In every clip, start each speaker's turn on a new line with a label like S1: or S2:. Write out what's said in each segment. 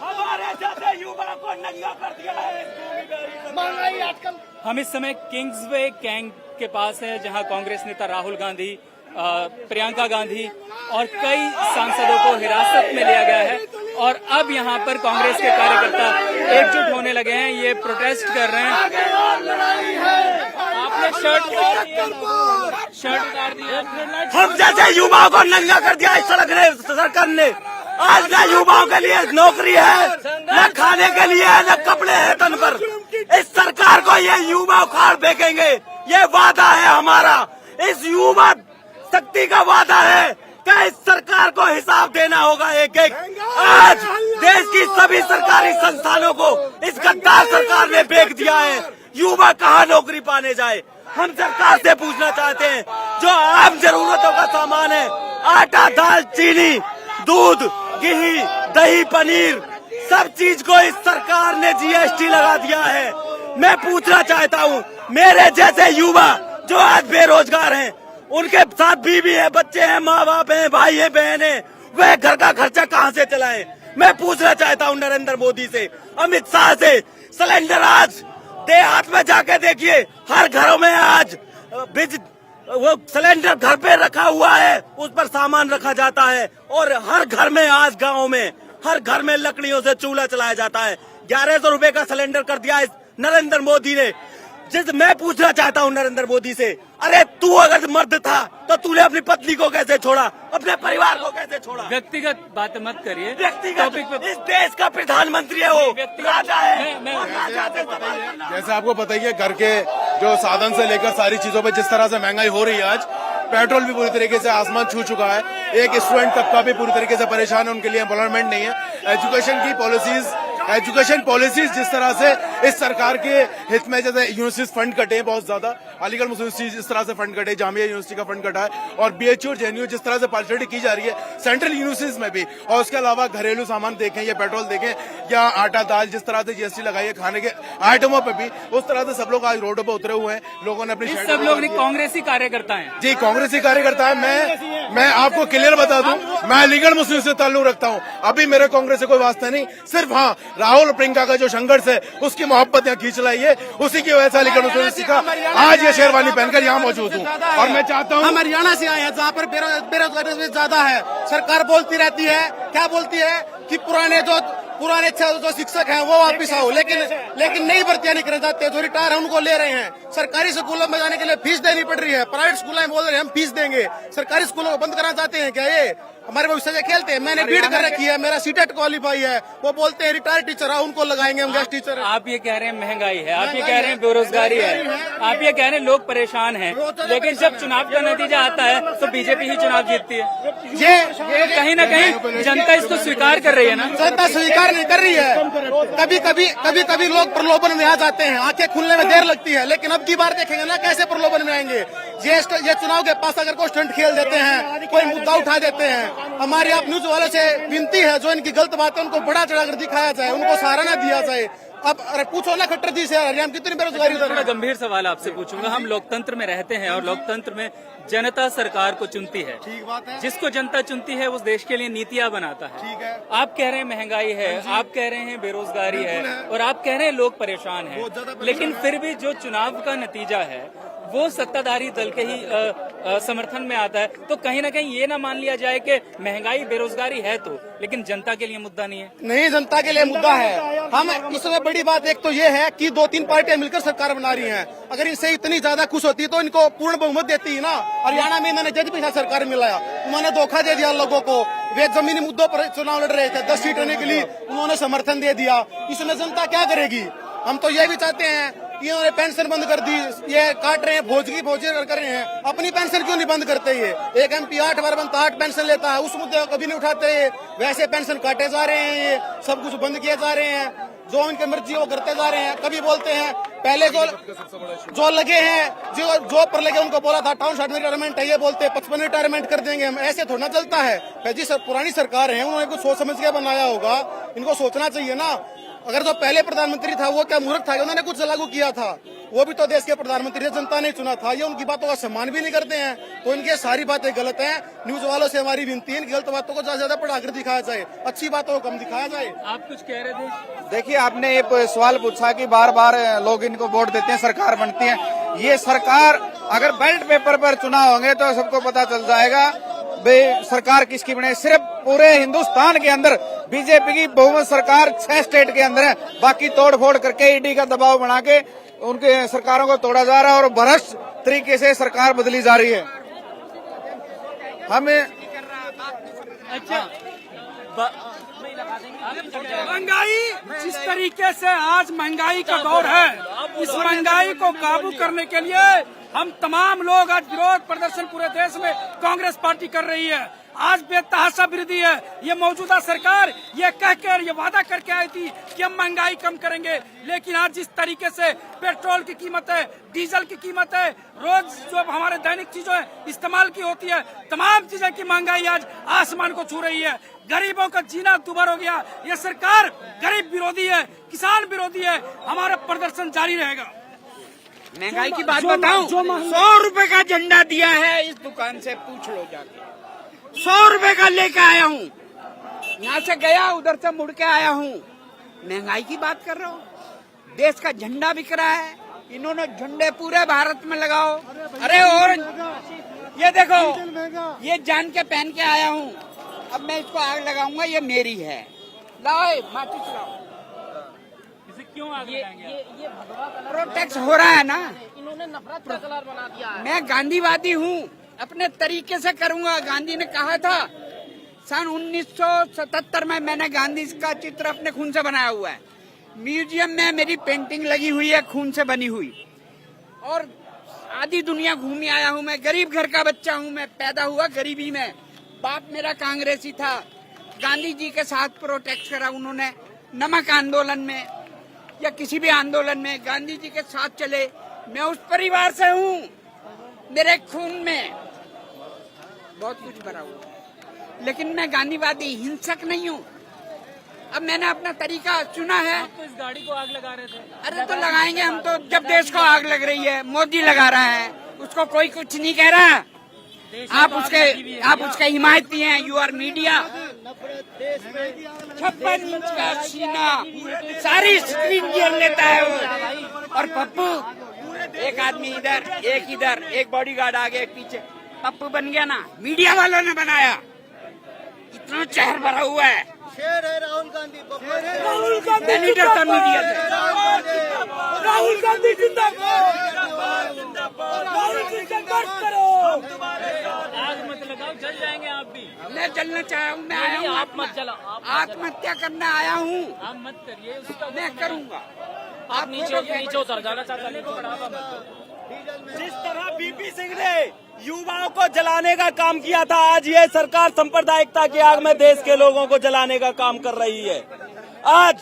S1: हमारे जैसे युवा को नंगा कर दिया है महंगाई आजकल। हम इस समय किंग्सवे कैंप के पास है, जहां कांग्रेस नेता राहुल गांधी, प्रियंका गांधी और कई सांसदों को हिरासत में लिया गया है और अब यहां पर कांग्रेस के कार्यकर्ता एकजुट होने लगे हैं, ये प्रोटेस्ट कर रहे हैं। आपने शर्ट उतार दिया। हम जैसे युवाओं को नंगा कर दिया इस सरकार ने। आज न युवाओं के लिए नौकरी है, न खाने के लिए है, न कपड़े हैं तन पर। इस सरकार को ये युवा उखाड़ फेंकेंगे, ये वादा है हमारा। इस युवा शक्ति का वादा है कि इस सरकार को हिसाब देना होगा एक एक। आज देश की सभी सरकारी संस्थानों को इस गद्दार सरकार ने बेच दिया है। युवा कहाँ नौकरी पाने जाए? हम सरकार से पूछना चाहते हैं, जो आम जरूरतों का सामान है, आटा, दाल, चीनी, दूध, घी, दही, पनीर, सब चीज को इस सरकार ने जीएसटी लगा दिया है। मैं पूछना चाहता हूँ, मेरे जैसे युवा जो आज बेरोजगार हैं, उनके साथ बीवी है, बच्चे हैं, माँ बाप हैं, भाई है, बहन है, वह घर का खर्चा कहाँ से चलाएं? मैं पूछना चाहता हूँ नरेंद्र मोदी से, अमित शाह से, सिलेंडर आज देहात में जाके देखिए, हर घरों में आज वो सिलेंडर घर पे रखा हुआ है, उस पर सामान रखा जाता है और हर घर में आज गाँव में हर घर में लकड़ियों से चूल्हा चलाया जाता है। 1100 रुपए का सिलेंडर कर दिया इस नरेंद्र मोदी ने। मैं पूछना चाहता हूँ नरेंद्र मोदी से, अरे तू अगर मर्द था तो तूने अपनी पत्नी को कैसे छोड़ा, अपने परिवार को कैसे छोड़ा?
S2: व्यक्तिगत बात मत करिए,
S1: व्यक्तिगत इस देश का प्रधानमंत्री है, वो राजा है।
S3: जैसे आपको पता ही है, घर के जो साधन से लेकर सारी चीजों पे जिस तरह से महंगाई हो रही है, आज पेट्रोल भी पूरी तरीके से आसमान छू चुका है। एक स्टूडेंट तबका भी पूरी तरीके से परेशान है, उनके लिए एम्प्लॉयमेंट नहीं है। एजुकेशन पॉलिसीज जिस तरह से इस सरकार के हित में, जैसे यूनिवर्सिटीज फंड कटे हैं बहुत ज्यादा, अलीगढ़ मुस्लिम यूनिवर्सिटी जिस तरह से फंड कटे, जामिया यूनिवर्सिटी का फंड कटा है और बीएचयू और जेएनयू जिस तरह से पार्टिसिपेट की जा रही है सेंट्रल यूनिवर्सिटीज में भी। और उसके अलावा घरेलू सामान देखें या पेट्रोल देखें या आटा दाल, जिस तरह से जीएसटी लगाई है खाने के आइटमों पर भी, उस तरह से सब लोग आज रोडों पर उतरे हुए हैं। लोगों ने अपनी
S2: सब लोग कांग्रेसी कार्यकर्ता है
S3: जी, कांग्रेसी कार्यकर्ता है। मैं आपको क्लियर बता दूं, मैं अलीगढ़ मुस्लिम से ताल्लुक रखता हूं, अभी मेरे कांग्रेस से कोई वास्ता नहीं। सिर्फ हाँ, राहुल और प्रियंका का जो संघर्ष है, उसकी मोहब्बत यहाँ खींच लाई है, उसी की वजह से अलीगढ़ मुस्लिम सीखा आज ये शेरवानी पहनकर यहाँ मौजूद हूँ। और मैं चाहता हूँ,
S4: हम हरियाणा से आए हैं जहाँ पर बेरोजगारी ज्यादा है। सरकार बोलती रहती है, क्या बोलती है कि पुराने जो शिक्षक हैं वो वापिस आओ, लेकिन नई भर्तियां नहीं करना चाहते। जो रिटायर है उनको ले रहे हैं। सरकारी स्कूलों में जाने के लिए फीस देनी पड़ रही है, प्राइवेट स्कूलों में बोल रहे हैं हम फीस देंगे। सरकारी स्कूलों को बंद करना चाहते हैं क्या? ये हमारे भविष्य से खेलते हैं। मैंने बीएड कर रखी है, मेरा सीटेट क्वालिफाई है, वो बोलते हैं रिटायर्ड टीचर है उनको लगाएंगे हम गेस्ट टीचर।
S2: आप ये कह रहे हैं महंगाई है, आप ये कह रहे हैं बेरोजगारी है, आप ये कह रहे हैं लोग परेशान हैं, लेकिन जब चुनाव का नतीजा आता है तो बीजेपी ही चुनाव जीतती है। ये कहीं न कहीं जनता इसको स्वीकार कर रही है ना?
S4: जनता स्वीकार नहीं कर रही है। कभी लोग प्रलोभन में आ जाते हैं, आंखें खुलने में देर लगती है, लेकिन अब की बार देखेंगे ना कैसे प्रलोभन में आएंगे। ये चुनाव के पास अगर कोई स्टंट खेल देते हैं, कोई मुद्दा उठा देते हैं, हमारे आप न्यूज वालों से विनती है, जो इनकी गलत बात है उनको बड़ा चढ़ाकर दिखाया जाए, उनको सराहना दिया जाए। अब अरे पूछो ना खट्टर जी से, हरियाणा कितनी बेरोजगारी उधर।
S2: थोड़ा गंभीर सवाल आपसे पूछूंगा। हम लोकतंत्र में रहते हैं और लोकतंत्र में जनता सरकार को चुनती है।
S4: ठीक बात है।
S2: जिसको जनता चुनती है उस देश के लिए नीतियां बनाता है।
S4: ठीक है।
S2: आप कह रहे हैं महंगाई है, आप कह रहे हैं बेरोजगारी है और आप कह रहे हैं लोग परेशान हैं, लेकिन फिर भी जो चुनाव का नतीजा है वो सत्ताधारी दल के ही समर्थन में आता है, तो कहीं ना कहीं ये ना मान लिया जाए कि महंगाई बेरोजगारी है तो, लेकिन जनता के लिए मुद्दा नहीं है।
S4: नहीं, जनता के लिए मुद्दा है। हम इसमें बड़ी बात एक तो ये है कि 2-3 पार्टियां मिलकर सरकार बना रही हैं। अगर इनसे इतनी ज्यादा खुश होती तो इनको पूर्ण बहुमत देती है ना। हरियाणा में इन्होंने जज के साथ सरकार मिलाया, उन्होंने धोखा दे दिया लोगों को। वे जमीनी मुद्दों पर चुनाव लड़ रहे थे, 10 सीट लेने के लिए उन्होंने समर्थन दे दिया। इसमें जनता क्या करेगी? हम तो ये भी चाहते हैं, इन्होंने पेंशन बंद कर दी, ये काट रहे हैं, भोजगी कर रहे हैं, अपनी पेंशन क्यों नहीं बंद करते? ये एक एमपी 8 बार बनता 8 पेंशन लेता है, उस मुद्दे को कभी नहीं उठाते। वैसे पेंशन काटे जा रहे हैं, ये सब कुछ बंद किए जा रहे हैं, जो उनकी मर्जी वो करते जा रहे हैं। कभी बोलते हैं पहले जो लगे हैं, जो पर लगे उनको बोला था टाउन में रिटायरमेंट है, ये बोलते 55 रिटायरमेंट कर देंगे हम। ऐसे थोड़ा चलता है जी। पुरानी सरकार है, उन्होंने कुछ सोच समझ के बनाया होगा, इनको सोचना चाहिए ना। अगर जो पहले प्रधानमंत्री था वो क्या मूर्ख था, उन्होंने कुछ लागू किया था? वो भी तो देश के प्रधानमंत्री थे, जनता ने चुना था। ये उनकी बातों का सम्मान भी नहीं करते हैं, तो इनकी सारी बातें गलत हैं। न्यूज वालों से हमारी विनती है, इन गलत बातों को ज्यादा पढ़ाकर दिखाया जाए, अच्छी बातों को कम दिखाया जाए।
S2: आप कुछ कह रहे थे?
S5: देखिए, आपने एक सवाल पूछा कि बार बार लोग इनको वोट देते हैं, सरकार बनती है। ये सरकार अगर बैलेट पेपर पर चुनाव होंगे तो सबको पता चल जाएगा भाई सरकार किसकी बने। सिर्फ पूरे हिंदुस्तान के अंदर बीजेपी की बहुमत सरकार 6 स्टेट के अंदर है, बाकी तोड़ फोड़ करके ईडी का दबाव बना के उनके सरकारों को तोड़ा जा रहा है और भ्रष्ट तरीके से सरकार बदली जा रही है। हमें
S2: अच्छा,
S6: महंगाई जिस तरीके से आज महंगाई का दौर है, इस महंगाई को काबू करने के लिए हम तमाम लोग आज विरोध प्रदर्शन पूरे देश में कांग्रेस पार्टी कर रही है। आज बेतहाशा विरोधी है। ये मौजूदा सरकार ये कहकर ये वादा करके आई थी कि हम महंगाई कम करेंगे, लेकिन आज जिस तरीके से पेट्रोल की कीमत है, डीजल की कीमत है, रोज जो हमारे दैनिक चीजों इस्तेमाल की होती है, तमाम चीजें की महंगाई आज आसमान को छू रही है। गरीबों का जीना दुभर हो गया। ये सरकार गरीब विरोधी है, किसान विरोधी है। हमारा प्रदर्शन जारी रहेगा।
S7: महंगाई की बात बताऊं, 100 रुपए का झंडा दिया है इस दुकान से, पूछ लो जाके। 100 रुपए का लेके आया हूँ, यहाँ से गया उधर से मुड़ के आया हूँ। महंगाई की बात कर रहा हूँ, देश का झंडा बिक रहा है। इन्होंने झंडे पूरे भारत में लगाओ। अरे और ये देखो, ये जान के पहन के आया हूँ, अब मैं इसको आग लगाऊंगा, ये मेरी है। लाओ माचिस लाओ।
S2: इसे क्यों आग लगाएंगे?
S7: प्रोटेक्ट हो रहा है ना, इन्होंने नफरत का कलर बना दिया है। मैं गांधीवादी हूँ, अपने तरीके से करूंगा। गांधी ने कहा था सन 1977 में, मैंने गांधी का चित्र अपने खून से बनाया हुआ है। म्यूजियम में मेरी पेंटिंग लगी हुई है खून से बनी हुई। और आधी दुनिया घूम आया हूँ। मैं गरीब घर का बच्चा हूँ, मैं पैदा हुआ गरीबी में। बाप मेरा कांग्रेसी था, गांधी जी के साथ प्रोटेक्ट करा उन्होंने। नमक आंदोलन में या किसी भी आंदोलन में गांधी जी के साथ चले। मैं उस परिवार से हूँ, मेरे खून में बहुत कुछ भरा हुआ, लेकिन मैं गांधीवादी हिंसक नहीं हूँ। अब मैंने अपना तरीका चुना है।
S2: आप तो इस गाड़ी को आग लगा रहे थे।
S7: अरे तो लगाएंगे हम तो, जब देश को आग लग रही है। मोदी लगा रहा है, उसको कोई कुछ नहीं कह रहा। आप उसके हिमायती हैं। You are media. 56 इंच का सीना, सारी स्क्रीन घेर लेता है वो। और पप्पू, एक आदमी इधर, एक इधर, एक बॉडीगार्ड आगे, एक पीछे। पप्पू बन गया ना, मीडिया वालों ने बनाया। इतना चेहर भरा हुआ है।
S4: शेर है राहुल गांधी।
S7: मैं नहीं डरता मीडिया से।
S6: राहुल गांधी जिंदाबाद। राहुल जी संघर्ष करो।
S2: आग मत लगाओ, जल जाएंगे आप भी।
S7: मैं जलना चाह हूँ, मैं आया हूँ।
S2: आप मत जलाओ।
S7: आत्महत्या करने आया हूँ,
S2: आप मत करिए उसका।
S7: मैं करूँगा।
S2: आप नीचे उतर जाना चाहता नहीं तो बढ़ावा मत।
S1: जिस तरह बीपी सिंह ने युवाओं को जलाने का काम किया था, आज ये सरकार सांप्रदायिकता की आग में देश के लोगों को जलाने का काम कर रही है। आज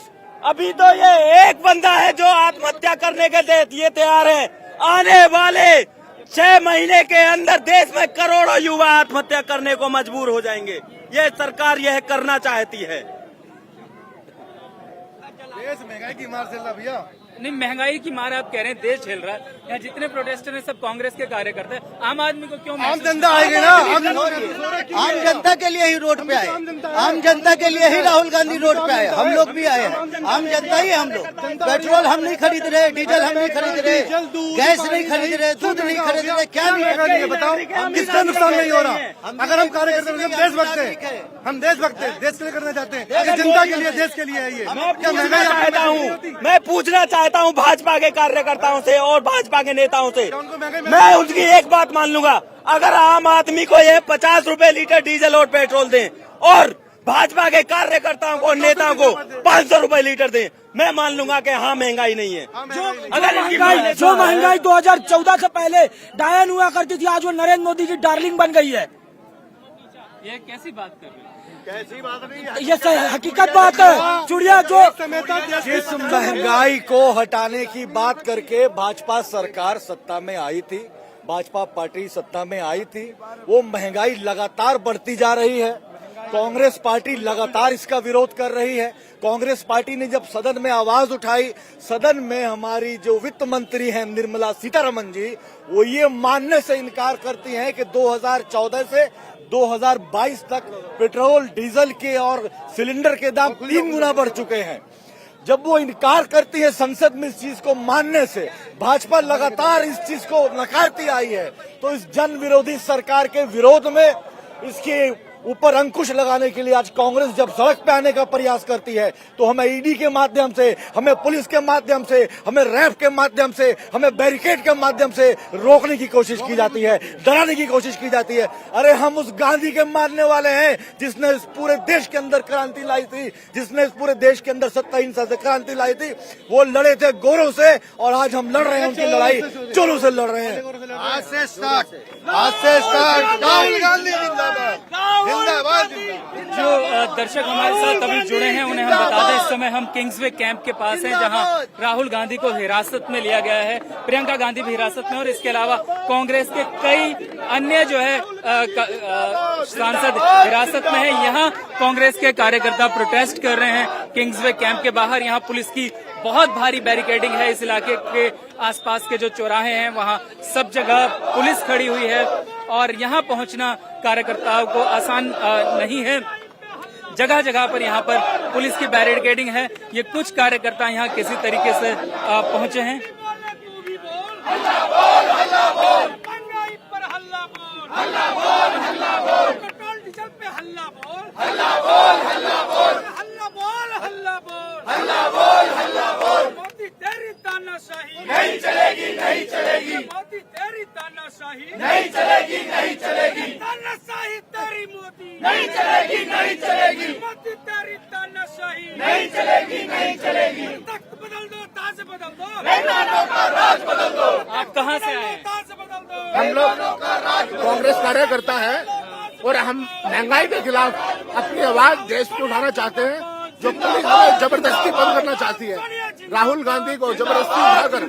S1: अभी तो ये एक बंदा है जो आत्महत्या करने के लिए तैयार है। आने वाले 6 महीने के अंदर देश में करोड़ों युवा आत्महत्या करने को मजबूर हो जाएंगे। ये सरकार यह करना चाहती है।
S3: देश महंगाई की मार चल रहा भैया।
S2: नहीं, महंगाई की मार आप कह रहे हैं, देश झेल रहा है। यहाँ जितने प्रोटेस्टर हैं सब कांग्रेस के कार्यकर्ता हैं। आम आदमी को क्यों?
S3: आम जनता आएगी ना,
S4: आम जनता के लिए ही रोड पे आए। आम जनता के लिए ही राहुल गांधी रोड पे आए। हम लोग भी आए हैं, आम जनता ही हम लोग। पेट्रोल हम नहीं खरीद रहे, डीजल हम नहीं खरीद रहे, गैस नहीं खरीद रहे, दूध नहीं खरीद रहे। क्या नहीं
S3: बताओ, किसका नुकसान नहीं हो रहा? अगर हम कार्यकर्ता हम देशभक्त हैं, हम देशभक्त हैं, देश के लिए करना चाहते हैं, जनता के लिए, देश के लिए है ये। क्या महंगाई
S1: चाहता हूँ, मैं पूछना चाहता हूँ भाजपा के कार्यकर्ताओं से और भाजपा के नेताओं से। मैं उनकी एक बात मान लूंगा, अगर आम आदमी को ये 50 रुपए लीटर डीजल और पेट्रोल दें और भाजपा के कार्यकर्ताओं को, नेताओं को 500 रुपए लीटर दें, मैं मान लूंगा कि हाँ महंगाई नहीं है।
S6: जो महंगाई 2014 से पहले डायन हुआ करती थी, आज वो नरेंद्र मोदी की डार्लिंग बन गई है।
S2: ये कैसी बात कर रहे हैं?
S3: कैसी बात नहीं है,
S6: ये हकीकत बात है। चिड़िया जो
S8: इस महंगाई को हटाने की बात करके भाजपा सरकार सत्ता में आई थी, भाजपा पार्टी सत्ता में आई थी, वो महंगाई लगातार बढ़ती जा रही है। कांग्रेस पार्टी लगातार इसका विरोध कर रही है। कांग्रेस पार्टी ने जब सदन में आवाज उठाई, सदन में हमारी जो वित्त मंत्री हैं निर्मला सीतारमण जी, वो ये मानने से इनकार करती हैं कि 2014 से 2022 तक पेट्रोल डीजल के और सिलेंडर के दाम 3 गुना बढ़ चुके हैं। जब वो इनकार करती है संसद में इस चीज को मानने से, भाजपा लगातार इस चीज को नकारती आई है, तो इस जन विरोधी सरकार के विरोध में इसके ऊपर अंकुश लगाने के लिए आज कांग्रेस जब सड़क पे आने का प्रयास करती है, तो हमें ईडी के माध्यम से, हमें पुलिस के माध्यम से, हमें रैफ के माध्यम से, हमें बैरिकेड के माध्यम से रोकने की कोशिश की जाती है, डराने की कोशिश की जाती है। अरे हम उस गांधी के मानने वाले हैं जिसने इस पूरे देश के अंदर क्रांति लाई थी, जिसने इस पूरे देश के अंदर सत्ता हिंसा से क्रांति लाई थी। वो लड़े थे गोरों से और आज हम लड़ रहे हैं उनकी लड़ाई चोरों से लड़ रहे हैं।
S3: आज से स्टार्ट राहुल गांधी जिंदाबाद।
S2: जो दर्शक हमारे साथ अभी जुड़े हैं उन्हें हम बता दें, इस समय हम किंग्सवे कैंप के पास हैं, जहां राहुल गांधी को हिरासत में लिया गया है, प्रियंका गांधी भी हिरासत में, और इसके अलावा कांग्रेस के कई अन्य जो है सांसद हिरासत में है। यहाँ कांग्रेस के कार्यकर्ता प्रोटेस्ट कर रहे हैं किंग्सवे कैंप के बाहर। यहाँ पुलिस की बहुत भारी बैरिकेडिंग है। इस इलाके के आसपास के जो चौराहे हैं वहां सब जगह पुलिस खड़ी हुई है और यहाँ पहुंचना कार्यकर्ताओं को आसान नहीं है। जगह जगह पर यहाँ पर पुलिस की बैरिकेडिंग है। ये कुछ कार्यकर्ता यहाँ किसी तरीके से पहुंचे हैं।
S6: पेट्रोल डीजल पे हल्ला बोल, हल्ला बोल, हल्ला बोल, हल्ला बोल, हल्ला बोल, हल्ला बोल, हल्ला बोल। मोदी तेरी तानाशाही नहीं चलेगी, नहीं चलेगी। मोदी तेरी तानाशाही नहीं चलेगी, नहीं चलेगी। तानाशाही तेरी मोदी नहीं चलेगी, नहीं चलेगी। मोदी तेरी तानाशाही नहीं चलेगी, नहीं चलेगी। तख्त बदल दो, ताज बदल दो, मेहमानों का राज बदल दो।
S2: आप कहाँ से आए?
S6: ताज बदल दो।
S9: हम लोग कांग्रेस कार्यकर्ता है और हम महंगाई के खिलाफ अपनी आवाज देश में उठाना चाहते हैं। जो पुलिस हमें जबरदस्ती बंद करना चाहती है, राहुल गांधी को जबरदस्ती उठाकर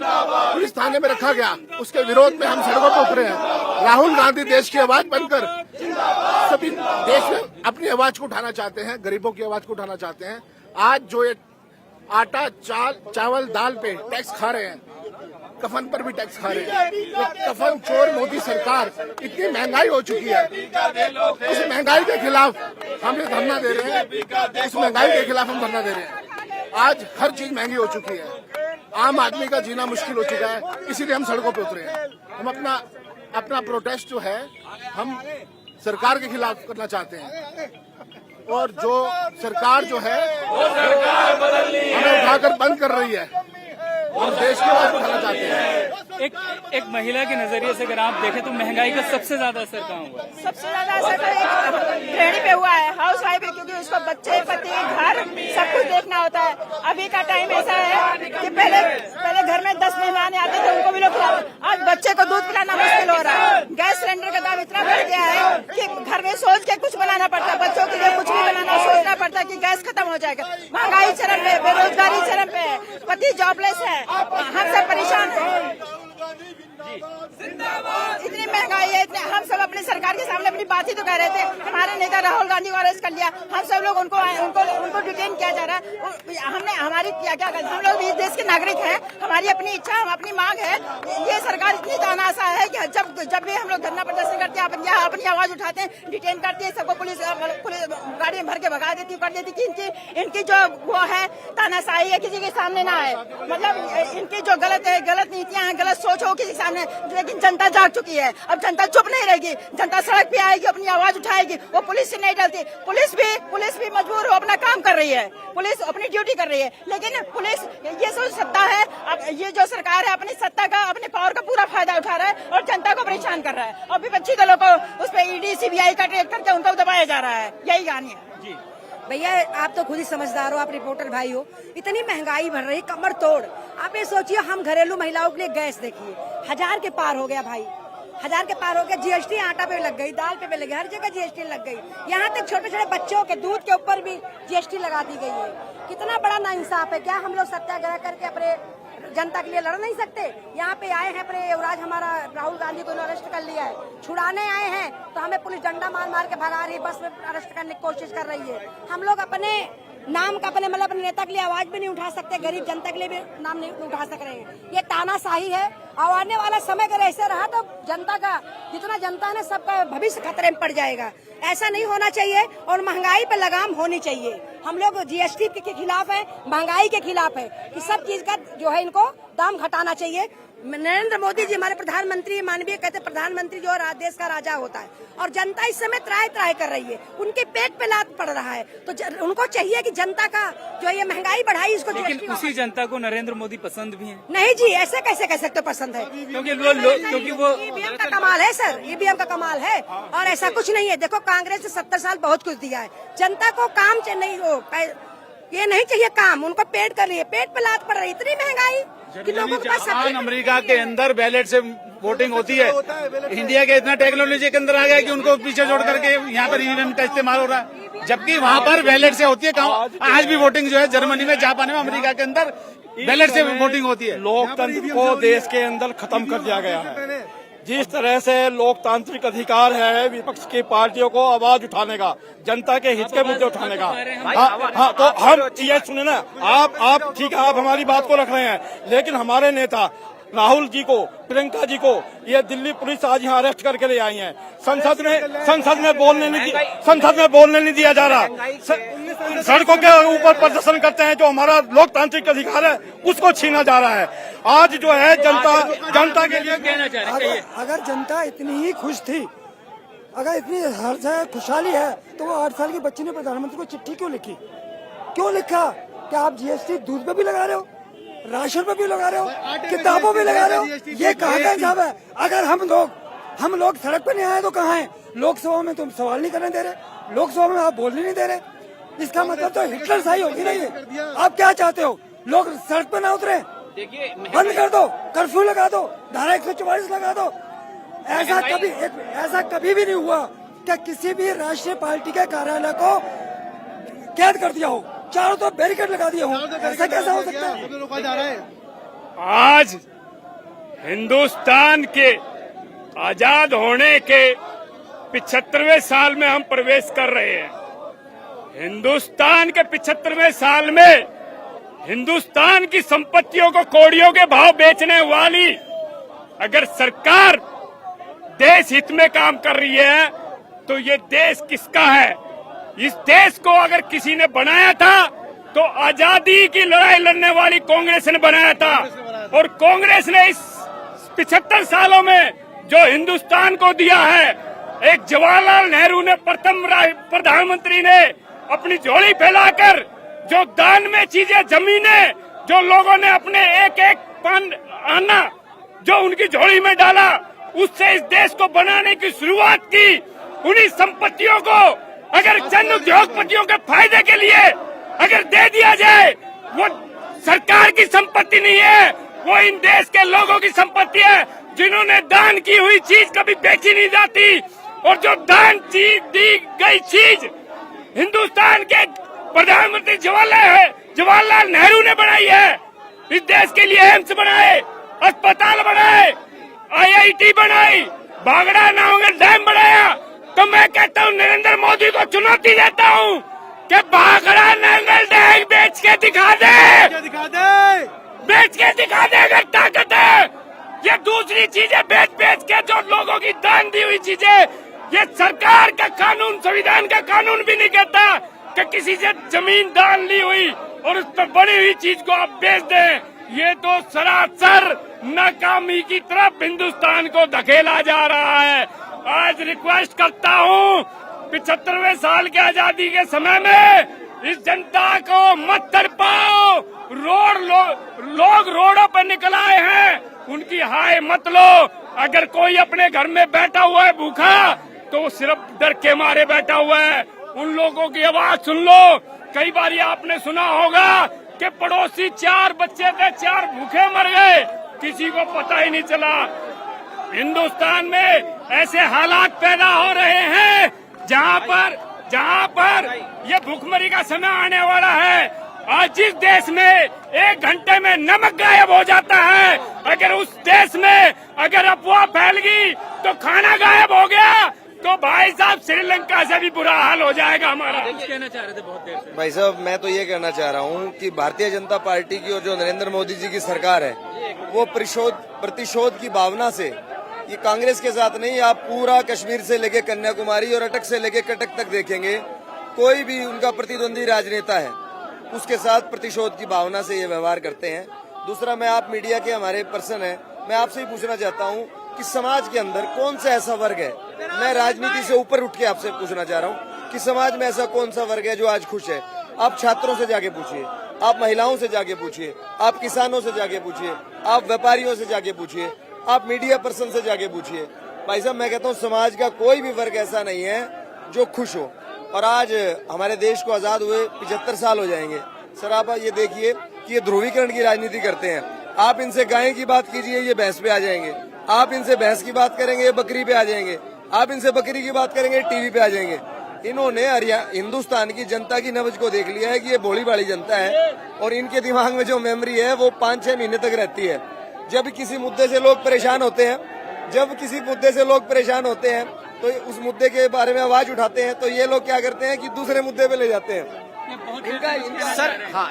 S9: पुलिस थाने में रखा गया, उसके विरोध में हम सड़कों पर उतरे हैं। राहुल गांधी देश की आवाज बनकर सभी देश में अपनी आवाज को उठाना चाहते हैं, गरीबों की आवाज को उठाना चाहते हैं। आज जो ये आटा चावल दाल पे टैक्स खा रहे हैं, कफन पर भी टैक्स खा रहे हैं, तो कफन चोर मोदी सरकार, इतनी महंगाई हो चुकी है, उस महंगाई के खिलाफ हम ये धरना दे रहे हैं। उस महंगाई के खिलाफ हम धरना दे रहे हैं। आज हर चीज महंगी हो चुकी है, आम आदमी का जीना मुश्किल हो चुका है, इसीलिए हम सड़कों पे उतरे हैं। हम अपना प्रोटेस्ट जो है हम सरकार के खिलाफ करना चाहते हैं और जो सरकार जो है हमें उठाकर बंद कर रही है, हम देश की बात उठाना चाहते हैं।
S2: एक महिला के नजरिए से अगर आप देखें तो महंगाई का सबसे ज्यादा असर कहाँ हुआ?
S10: सबसे ज्यादा असर गृहिणी पे हुआ है, हाउस वाइफ पे, क्योंकि उसको बच्चे पति घर सब कुछ देखना होता है। अभी का टाइम ऐसा है कि पहले घर में 10 मेहमान आते थे, उनको भी लोग खिलाते, आज बच्चे को दूध पिलाना मुश्किल हो रहा है। गैस सिलेंडर का दाम इतना बढ़ गया है कि घर में सोच के कुछ बनाना पड़ता है, बच्चों के लिए कुछ भी बनाना सोचना पड़ता है कि गैस खत्म हो जाएगा। महंगाई चरम पे, बेरोजगारी चरम पे, पति जॉबलेस है, हम सब परेशान हैं। इतनी महंगाई है, हम सब अपनी सरकार के सामने अपनी बात ही तो कह रहे थे। हमारे नेता राहुल गांधी को अरेस्ट कर लिया, हम सब लोग उनको डिटेन किया जा रहा है। हमने हमारी क्या हम लोग इस देश के नागरिक हैं, हमारी अपनी इच्छा, हम अपनी मांग है। ये सरकार इतनी तानाशाह है कि जब भी हम लोग धरना प्रदर्शन करते हैं, अपनी आवाज उठाते हैं, डिटेन करती है, सबको पुलिस गाड़ी में भर के भगा देती कर देती कि इनकी जो वो है तानाशाही है, किसी के सामने ना आए। मतलब इनकी जो गलत नीतियां हैं, गलत सोच हो किसी के सामने, लेकिन जनता जाग चुकी है। अब जनता चुप नहीं रहेगी, जनता सड़क पे आएगी, अपनी आवाज उठाएगी। वो पुलिस से नहीं डरती। पुलिस भी मजबूर हो, अपना काम कर रही है, पुलिस अपनी ड्यूटी कर रही है। लेकिन पुलिस ये सोच सत्ता है, अब ये जो सरकार है अपनी सत्ता का, अपने पावर का पूरा फायदा उठा रहा है और जनता को परेशान कर रहा है। और विपक्षी दलों को उस पर ईडी सीबीआई का ट्रेक करके उनको दबाया जा रहा है। यही कहानी है।
S11: भैया आप तो खुद ही समझदार हो, आप रिपोर्टर भाई हो। इतनी महंगाई बढ़ रही, कमर तोड़। आप ये सोचिए, हम घरेलू महिलाओं के लिए गैस देखिए 1000 के पार हो गया भाई, 1000 के पार हो गया। जीएसटी आटा पे लग गई, दाल पे लग गई, हर जगह जीएसटी लग गई। यहाँ तक छोटे छोटे बच्चों के दूध के ऊपर भी जीएसटी लगा दी गई है। कितना बड़ा नाइंसाफ है। क्या हम लोग सत्याग्रह करके अपने जनता के लिए लड़ नहीं सकते? यहाँ पे आए हैं अपने युवराज हमारा राहुल गांधी को अरेस्ट कर लिया है, छुड़ाने आए हैं तो हमें पुलिस डंडा मार मार के भगा रही है, बस में अरेस्ट करने की कोशिश कर रही है। हम लोग अपने नाम का अपने मतलब अपने नेता के लिए आवाज भी नहीं उठा सकते, गरीब जनता के लिए भी नाम नहीं उठा सक रहे हैं। ये तानाशाही है और आने वाला समय अगर ऐसे रहा तो जनता का जितना जनता है सबका भविष्य खतरे में पड़ जाएगा। ऐसा नहीं होना चाहिए और महंगाई पर लगाम होनी चाहिए। हम लोग जीएसटी के खिलाफ है, महंगाई के खिलाफ है कि सब चीज का जो है इनको दाम घटाना चाहिए। नरेंद्र मोदी जी हमारे प्रधानमंत्री, मानवीय कहते प्रधानमंत्री जो देश का राजा होता है और जनता इस समय त्राय त्राय कर रही है, उनके पेट पे लात पड़ रहा है, तो उनको चाहिए कि जनता का जो ये महंगाई बढ़ाई इसको।
S2: लेकिन उसी जनता को नरेंद्र मोदी पसंद भी है।
S11: नहीं जी, ऐसे कैसे कह सकते पसंद है?
S2: क्योंकि वो
S11: ईवीएम का कमाल है सर, ईवीएम का कमाल है और ऐसा कुछ नहीं है। देखो कांग्रेस ने 70 साल बहुत कुछ दिया है, जनता को काम नहीं हो ये नहीं चाहिए काम, उनको पेट कर लिए, पेट पे लात पड़ रही, इतनी महंगाई कि लोगों के पास
S4: अमेरिका के अंदर बैलेट से वोटिंग होती है, इंडिया के इतना टेक्नोलॉजी के अंदर आ गया कि उनको पीछे छोड़ करके यहाँ पर ईवीएम का इस्तेमाल हो रहा है, जबकि वहाँ पर बैलेट से होती है। आज भी वोटिंग जो है जर्मनी में, जापान में, अमेरिका के अंदर बैलेट से वोटिंग होती है।
S8: लोकतंत्र को देश के अंदर खत्म कर दिया गया है। जिस तरह से लोकतांत्रिक अधिकार है विपक्ष की पार्टियों को आवाज उठाने का, जनता के हित के मुद्दे उठाने का, हाँ तो हम ये सुने ना, आप ठीक है, आप हमारी बात को रख रहे हैं, लेकिन हमारे नेता राहुल जी को, प्रियंका जी को ये दिल्ली पुलिस आज यहाँ अरेस्ट करके ले आई है। संसद में बोलने नहीं दिया जा रहा। सड़कों के ऊपर प्रदर्शन करते हैं, जो हमारा लोकतांत्रिक अधिकार है उसको छीना जा रहा है। आज जो है जनता के लिए कहना चाह रहे हैं,
S12: अगर जनता इतनी ही खुश थी, अगर इतनी हर्ष है, खुशहाली है, तो वो 8 साल के बच्चे ने प्रधानमंत्री को चिट्ठी क्यों लिखी? क्यों लिखा कि आप जीएसटी दूध पे भी लगा रहे हो, राशन पे भी लगा रहे हो, किताबों पे लगा रहे हो? ये कहाँ का हिसाब है? अगर हम लोग सड़क पे नहीं आए तो कहाँ है? लोकसभा में तुम सवाल नहीं करने दे रहे, लोकसभा में आप बोलने नहीं दे रहे, इसका मतलब तो हिटलर शाही होगी ना ये। आप क्या चाहते हो? लोग सड़क पे ना उतरे? बंद कर दो, कर्फ्यू लगा दो, धारा 144 लगा दो। ऐसा कभी भी नहीं हुआ कि किसी भी राष्ट्रीय पार्टी के कार्यालय को कैद कर दिया हो, चारों तरफ बैरिकेड लगा दिया हो। ऐसा कैसा हो सकता है?
S1: आज हिंदुस्तान के आजाद होने के 75वें साल में हम प्रवेश कर रहे हैं। हिंदुस्तान के 75वें साल में हिंदुस्तान की संपत्तियों को कौड़ियों के भाव बेचने वाली अगर सरकार देश हित में काम कर रही है तो ये देश किसका है? इस देश को अगर किसी ने बनाया था तो आजादी की लड़ाई लड़ने वाली कांग्रेस ने बनाया था, और कांग्रेस ने इस 75 सालों में जो हिंदुस्तान को दिया है, एक जवाहरलाल नेहरू ने प्रथम प्रधानमंत्री ने अपनी झोली फैलाकर जो दान में चीजें, जमीनें जो लोगों ने अपने एक पान आना जो उनकी झोली में डाला, उससे इस देश को बनाने की शुरुआत की। उन्हीं संपत्तियों को अगर चंद उद्योगपतियों के फायदे के लिए अगर दे दिया जाए, वो सरकार की संपत्ति नहीं है, वो इन देश के लोगों की संपत्ति है, जिन्होंने दान की हुई चीज कभी बेची नहीं जाती। और जो दान दी गई चीज हिंदुस्तान के प्रधानमंत्री जवाहरलाल नेहरू ने बनाई है। इस देश के लिए एम्स बनाए, अस्पताल बनाए, IIT बनाई, भागड़ा नावंगल डैम बनाया। तो मैं कहता हूँ नरेंद्र मोदी को चुनौती देता हूँ कि भागड़ा नावंगल डैम बेच के दिखा दे, बेच के दिखा दे अगर ताकत है। ये दूसरी चीजें बेच के जो लोगों की दान दी हुई चीजें, ये सरकार का कानून, संविधान का कानून भी नहीं कहता कि किसी से जमीन दान ली हुई और उस पर बनी हुई चीज को आप बेच दें। ये तो सरासर नाकामी की तरफ हिंदुस्तान को धकेला जा रहा है। आज रिक्वेस्ट करता हूँ, 75वें साल की आजादी के समय में इस जनता को मत तड़पाओ। लोग रोडों पर निकल आए हैं, उनकी हाय मत लो। अगर कोई अपने घर में बैठा हुआ है भूखा, तो वो सिर्फ डर के मारे बैठा हुआ है। उन लोगों की आवाज सुन लो। कई बार आपने सुना होगा कि पड़ोसी 4 बच्चे थे, 4 भूखे मर गए, किसी को पता ही नहीं चला। हिंदुस्तान में ऐसे हालात पैदा हो रहे हैं जहां पर ये भूखमरी का समय आने वाला है।
S6: आज जिस देश में 1 घंटे में नमक गायब हो जाता है, अगर उस देश में अगर अफवाह फैल गई तो खाना गायब हो गया, तो भाई साहब श्रीलंका से भी बुरा हाल हो जाएगा हमारा।
S2: कुछ कहना चाह रहे थे बहुत देर से।
S1: भाई साहब, मैं तो ये कहना चाह रहा हूँ कि भारतीय जनता पार्टी की और जो नरेंद्र मोदी जी की सरकार है, वो प्रतिशोध की भावना से, ये कांग्रेस के साथ नहीं, आप पूरा कश्मीर से लेके कन्याकुमारी और अटक से लेके कटक तक देखेंगे, कोई भी उनका प्रतिद्वंदी राजनेता है उसके साथ प्रतिशोध की भावना से ये व्यवहार करते हैं। दूसरा, मैं आप मीडिया के हमारे पर्सन हैं, मैं आपसे ही पूछना चाहता हूँ कि समाज के अंदर कौन सा ऐसा वर्ग है, मैं राजनीति से ऊपर उठ के आपसे पूछना चाह रहा हूँ कि समाज में ऐसा कौन सा वर्ग है जो आज खुश है। आप छात्रों से जाके पूछिए, आप महिलाओं से जाके पूछिए, आप किसानों से जाके पूछिए, आप व्यापारियों से जाके पूछिए, आप मीडिया पर्सन से जाके पूछिए। भाई साहब, मैं कहता हूँ समाज का कोई भी वर्ग ऐसा नहीं है जो खुश हो। और आज हमारे देश को आजाद हुए 75 साल हो जाएंगे। सर, आप ये देखिए कि ये ध्रुवीकरण की राजनीति करते हैं। आप इनसे गाय की बात कीजिए, ये भैंस पे आ जाएंगे। आप इनसे भैंस की बात करेंगे, ये बकरी पे आ जाएंगे। आप इनसे बकरी की बात करेंगे, टीवी पे आ जाएंगे। इन्होंने हिंदुस्तान की जनता की नब्ज को देख लिया है कि ये भोली भाली जनता है, और इनके दिमाग में जो मेमोरी है वो 5-6 महीने तक रहती है। जब किसी मुद्दे से लोग परेशान होते हैं, तो उस मुद्दे के बारे में आवाज उठाते हैं, तो ये लोग क्या करते हैं कि दूसरे मुद्दे पे ले जाते हैं।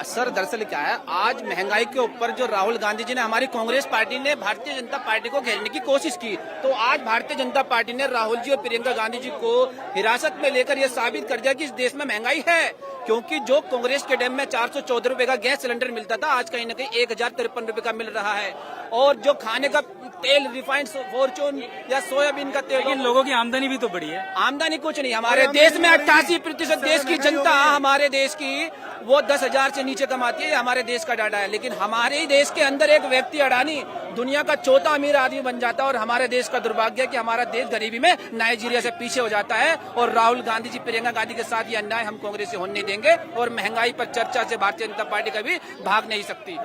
S7: सर दरअसल क्या है, आज महंगाई के ऊपर जो राहुल गांधी जी ने, हमारी कांग्रेस पार्टी ने भारतीय जनता पार्टी को घेरने की कोशिश की, तो आज भारतीय जनता पार्टी ने राहुल जी और प्रियंका गांधी जी को हिरासत में लेकर ये साबित कर दिया कि इस देश में महंगाई है। क्योंकि जो कांग्रेस के टाइम में 414 रुपए का गैस सिलेंडर मिलता था, आज कहीं न कहीं 1053 रुपए का मिल रहा है। और जो खाने का तेल, रिफाइंड फॉर्चून या सोयाबीन का तेल,
S2: लेकिन लोगों की आमदनी भी तो बढ़ी है।
S7: आमदनी कुछ नहीं, हमारे देश में 88% देश की जनता, हमारे देश की वो 10,000 से नीचे कमाती है। हमारे देश का डाटा है। लेकिन हमारे ही देश के अंदर एक व्यक्ति अडानी दुनिया का 4था अमीर आदमी बन जाता है, और हमारे देश का दुर्भाग्य है कि हमारा देश गरीबी में नाइजीरिया से पीछे हो जाता है। और राहुल गांधी जी, प्रियंका गांधी के साथ ये अन्याय हम कांग्रेस से होने नहीं देंगे, और महंगाई पर चर्चा से भारतीय जनता पार्टी कभी भाग नहीं सकती।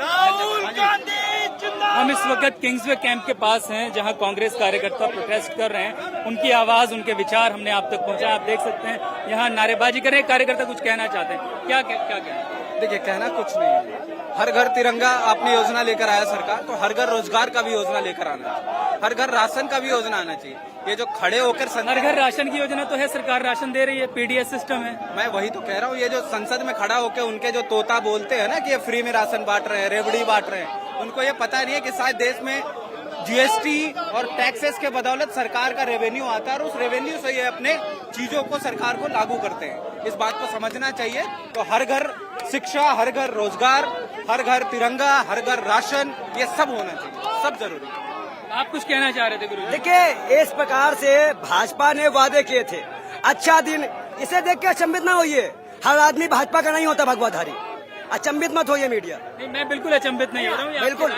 S2: हम इस वक्त किंग्सवे कैंप के पास हैं, जहां कांग्रेस कार्यकर्ता प्रोटेस्ट कर रहे हैं। उनकी आवाज, उनके विचार हमने आप तक पहुंचाया। आप देख सकते हैं यहाँ नारेबाजी कर रहे हैं। कार्यकर्ता कुछ कहना चाहते हैं, क्या कहना?
S5: देखिए, कहना कुछ नहीं है। हर घर तिरंगा आपने योजना लेकर आया सरकार, तो हर घर रोजगार का भी योजना लेकर आना चाहिए, हर घर राशन का भी योजना आना चाहिए। ये जो खड़े होकर
S2: हर घर राशन की योजना तो है, सरकार राशन दे रही है, पीडीएस सिस्टम है।
S5: मैं वही तो कह रहा हूँ, ये जो संसद में खड़ा होकर उनके जो तोता बोलते हैं ना कि ये फ्री में राशन बांट रहे हैं, रेवड़ी बांट रहे हैं, उनको ये पता नहीं है कि शायद देश में जीएसटी और टैक्सेस के बदौलत सरकार का रेवेन्यू आता है, और उस रेवेन्यू से ये अपने चीजों को, सरकार को लागू करते हैं। इस बात को समझना चाहिए। तो हर घर शिक्षा, हर घर रोजगार, हर घर तिरंगा, हर घर राशन, ये सब होना चाहिए, सब जरूरी है।
S2: आप कुछ कहना चाह रहे थे गुरु?
S8: देखिए, इस प्रकार से भाजपा ने वादे किए थे, अच्छा दिन, इसे देख के अचंभित ना होइए। हर आदमी भाजपा का नहीं होता भगवाधारी, अचंभित मत होइए मीडिया।
S2: नहीं, मैं बिल्कुल अचंभित नहीं हो रहा हूँ।
S8: बिल्कुल,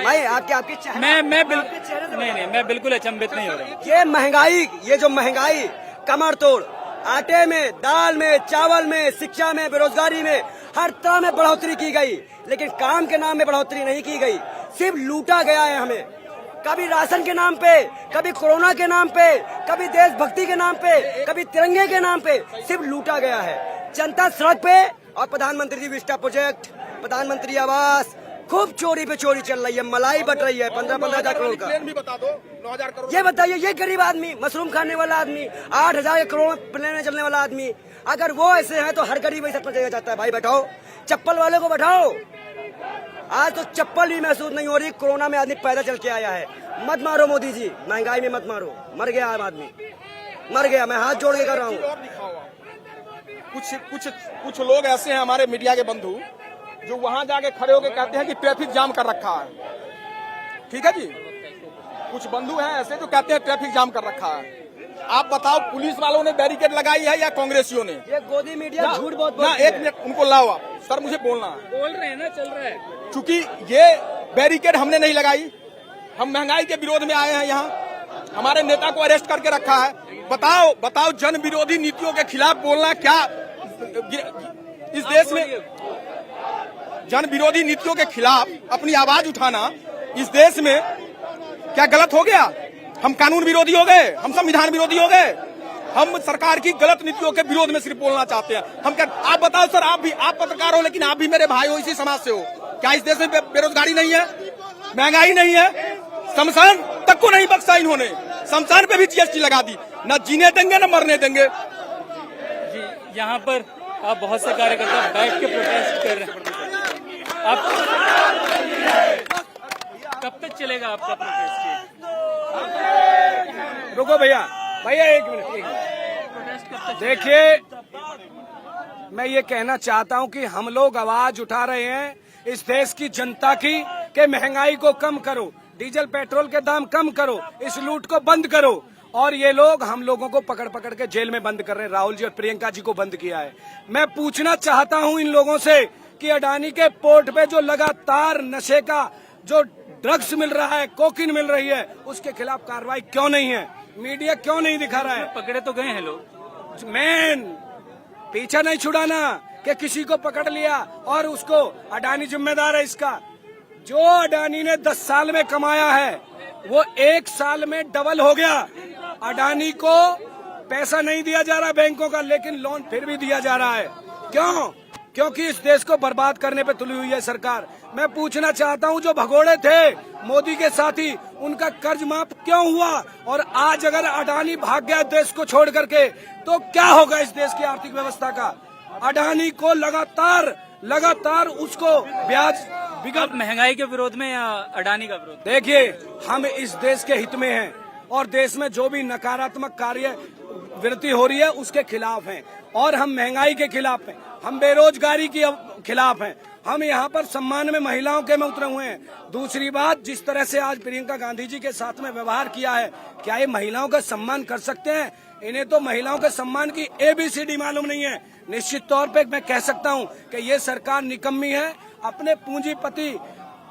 S2: मैं बिल्कुल अचंभित नहीं हो रहा हूँ।
S8: ये महंगाई, ये जो महंगाई कमर तोड़, आटे में, दाल में, चावल में, शिक्षा में, बेरोजगारी में, हर तरह में बढ़ोतरी की गई, लेकिन काम के नाम में बढ़ोतरी नहीं की गई। सिर्फ लूटा गया है हमें, कभी राशन के नाम पे, कभी कोरोना के नाम पे, कभी देशभक्ति के नाम पे, कभी तिरंगे के नाम पे, सिर्फ लूटा गया है। जनता सड़क पे, और प्रधानमंत्री जी विस्टा प्रोजेक्ट, प्रधानमंत्री आवास, खूब चोरी पे चोरी चल रही है, मलाई बट रही है 15-15 करोड़ का।
S9: भी बता दो, 9,000 करोड़।
S8: ये बताइए, ये गरीब आदमी, मशरूम खाने वाला आदमी, 8,000 करोड़ प्लेन में चलने वाला आदमी, अगर वो ऐसे है तो हर गरीब ऐसा समझा जाता है। भाई बैठाओ, चप्पल वाले को बैठाओ। आज तो चप्पल भी महसूस नहीं हो रही, कोरोना में आदमी पैदा चल के आया है। मत मारो मोदी जी, महंगाई में मत मारो, मर गया आदमी, मर गया। मैं हाथ जोड़ के कर रहा हूँ।
S9: कुछ लोग ऐसे हैं हमारे मीडिया के बंधु, जो वहां जाके खड़े होकर कहते हैं कि ट्रैफिक जाम कर रखा है। ठीक है जी, कुछ बंधु हैं ऐसे जो कहते हैं ट्रैफिक जाम कर रखा है। आप बताओ, पुलिस वालों ने बैरिकेड लगाई है या कांग्रेसियों ने?
S8: ये गोदी मीडिया झूठ बहुत
S9: ना, एक मिनट उनको लाओ आप। सर, मुझे बोलना है।
S2: बोल रहे हैं ना, चल रहा है।
S9: चूंकि ये बैरिकेड हमने नहीं लगाई, हम महंगाई के विरोध में आए हैं यहाँ, हमारे नेता को अरेस्ट करके रखा है। बताओ जन विरोधी नीतियों के खिलाफ बोलना क्या इस देश में, जन विरोधी नीतियों के खिलाफ अपनी आवाज उठाना इस देश में क्या गलत हो गया? हम कानून विरोधी हो गए, हम संविधान विरोधी हो गए,
S6: हम सरकार की गलत नीतियों के विरोध में सिर्फ बोलना चाहते हैं। हम क्या, आप बताओ सर, आप पत्रकार हो, लेकिन आप भी मेरे भाई हो, इसी समाज से हो। क्या इस देश में बेरोजगारी नहीं है, महंगाई नहीं है? शमशान तक को नहीं बख्शा इन्होंने, शमशान पे भी जीएसटी लगा दी, न जीने देंगे न मरने देंगे।
S2: जी, यहाँ पर आप बहुत से कार्यकर्ता बैठ के प्रोटेस्ट कर रहे हैं। आप कब तक चलेगा आपका प्रोटेस्ट?
S6: रुको भैया, एक मिनट।
S2: प्रोटेस्ट कब तक?
S6: देखिए, मैं ये कहना चाहता हूँ कि हम लोग आवाज उठा रहे हैं इस देश की जनता की कि महंगाई को कम करो, डीजल पेट्रोल के दाम कम करो, इस लूट को बंद करो। और ये लोग हम लोगों को पकड़ पकड़ के जेल में बंद कर रहे हैं। राहुल जी और प्रियंका जी को बंद किया है। मैं पूछना चाहता हूं इन लोगों से कि अडानी के पोर्ट पे जो लगातार नशे का जो ड्रग्स मिल रहा है, कोकीन मिल रही है, उसके खिलाफ कार्रवाई क्यों नहीं है? मीडिया क्यों नहीं दिखा रहा है?
S2: पकड़े तो गए हैं लोग।
S6: मैन पीछा नहीं छुड़ाना कि किसी को पकड़ लिया और उसको अडानी जिम्मेदार है इसका। जो अडानी ने 10 साल में कमाया है वो 1 साल में डबल हो गया। अडानी को पैसा नहीं दिया जा रहा बैंकों का, लेकिन लोन फिर भी दिया जा रहा है। क्यों? क्योंकि इस देश को बर्बाद करने पे तुली हुई है सरकार। मैं पूछना चाहता हूं, जो भगोड़े थे मोदी के साथी, उनका कर्ज माफ क्यों हुआ? और आज अगर अडानी भाग गया देश को छोड़ करके, तो क्या होगा इस देश की आर्थिक व्यवस्था का? अडानी को लगातार उसको ब्याज
S2: आप महंगाई के विरोध में या अडानी का विरोध?
S6: देखिए, हम इस देश के हित में हैं और देश में जो भी नकारात्मक कार्य वृद्धि हो रही है उसके खिलाफ हैं, और हम महंगाई के खिलाफ हैं, हम बेरोजगारी के खिलाफ हैं, हम यहाँ पर सम्मान में महिलाओं के में उतरे हुए हैं। दूसरी बात, जिस तरह से आज प्रियंका गांधी जी के साथ में व्यवहार किया है, क्या ये महिलाओं का सम्मान कर सकते हैं? इन्हें तो महिलाओं के सम्मान की ABCD मालूम नहीं है। निश्चित तौर पे मैं कह सकता हूँ कि ये सरकार निकम्मी है। अपने पूंजीपति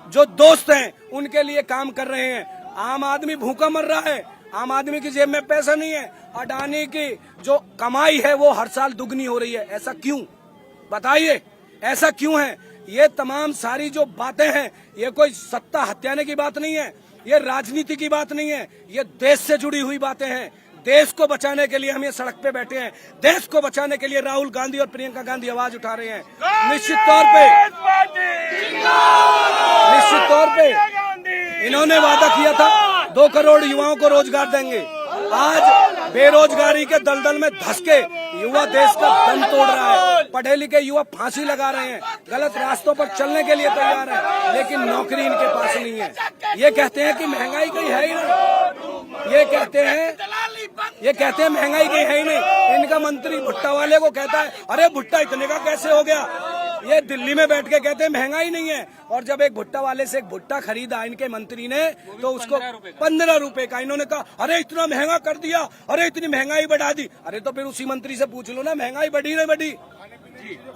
S6: जो दोस्त हैं उनके लिए काम कर रहे हैं। आम आदमी भूखा मर रहा है, आम आदमी की जेब में पैसा नहीं है। अडानी की जो कमाई है वो हर साल दुगनी हो रही है। ऐसा क्यों? बताइए, ऐसा क्यों है? ये तमाम सारी जो बातें हैं, ये कोई सत्ता हत्याने की बात नहीं है, ये राजनीति की बात नहीं है, ये देश से जुड़ी हुई बातें हैं। देश को बचाने के लिए हम ये सड़क पे बैठे हैं। देश को बचाने के लिए राहुल गांधी और प्रियंका गांधी आवाज उठा रहे हैं। निश्चित तौर पे इन्होंने वादा किया था 2 करोड़ युवाओं को रोजगार देंगे। आज बेरोजगारी के दलदल में धंस के युवा देश का दम तोड़ रहा है। पढ़े लिखे युवा फांसी लगा रहे हैं, गलत रास्तों पर चलने के लिए तैयार हैं, लेकिन नौकरी इनके पास नहीं है। ये कहते हैं कि महंगाई कोई है ही नहीं। ये कहते हैं महंगाई कोई है ही नहीं। इनका मंत्री भुट्टा वाले को कहता है, अरे भुट्टा इतने का कैसे हो गया? ये दिल्ली में बैठ के कहते हैं महंगाई नहीं है। और जब एक भुट्टा वाले से एक भुट्टा खरीदा इनके मंत्री ने, तो उसको 15 रुपए का, इन्होंने कहा अरे इतना महंगा कर दिया, अरे इतनी महंगाई बढ़ा दी। अरे तो फिर उसी मंत्री से पूछ लो ना, महंगाई बढ़ी नहीं बढ़ी?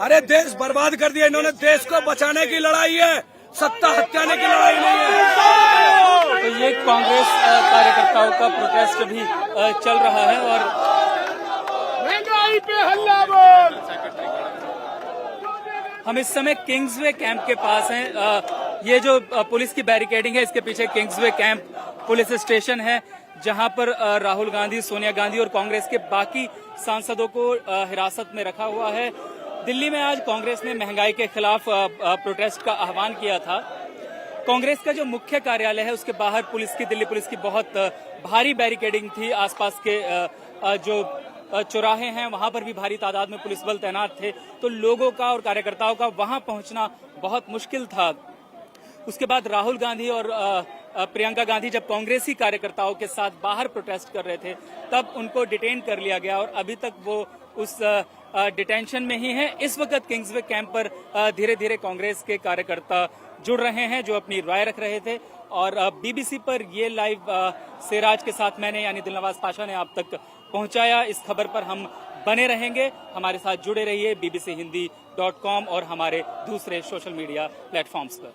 S6: अरे देश बर्बाद कर दिया इन्होंने। देश को बचाने की लड़ाई है, सत्ता हत्याने की लड़ाई नहीं है।
S2: तो ये कांग्रेस कार्यकर्ताओं का प्रोटेस्ट भी चल रहा है और
S9: महंगाई पे हल्ला बोल।
S2: हम इस समय किंग्सवे कैंप के पास हैं। ये जो पुलिस की बैरिकेडिंग है, इसके पीछे किंग्सवे कैंप पुलिस स्टेशन है, जहां पर राहुल गांधी, सोनिया गांधी और कांग्रेस के बाकी सांसदों को हिरासत में रखा हुआ है। दिल्ली में आज कांग्रेस ने महंगाई के खिलाफ प्रोटेस्ट का आह्वान किया था। कांग्रेस का जो मुख्य कार्यालय है उसके बाहर दिल्ली पुलिस की बहुत भारी बैरिकेडिंग थी। आसपास के जो चौराहे हैं वहां पर भी भारी तादाद में पुलिस बल तैनात थे, तो लोगों का और कार्यकर्ताओं का वहां पहुंचना बहुत मुश्किल था। उसके बाद राहुल गांधी और प्रियंका गांधी जब कांग्रेसी कार्यकर्ताओं के साथ बाहर प्रोटेस्ट कर रहे थे, तब उनको डिटेन कर लिया गया और अभी तक वो उस डिटेंशन में ही है। इस वक्त किंग्सवे कैंप पर धीरे धीरे कांग्रेस के कार्यकर्ता जुड़ रहे हैं जो अपनी राय रख रहे थे। और BBC पर ये लाइव सिराज के साथ मैंने यानी दिलनवाज पाशा ने आप तक पहुंचाया। इस खबर पर हम बने रहेंगे, हमारे साथ जुड़े रहिए bbchindy.com और हमारे दूसरे सोशल मीडिया प्लेटफॉर्म्स पर।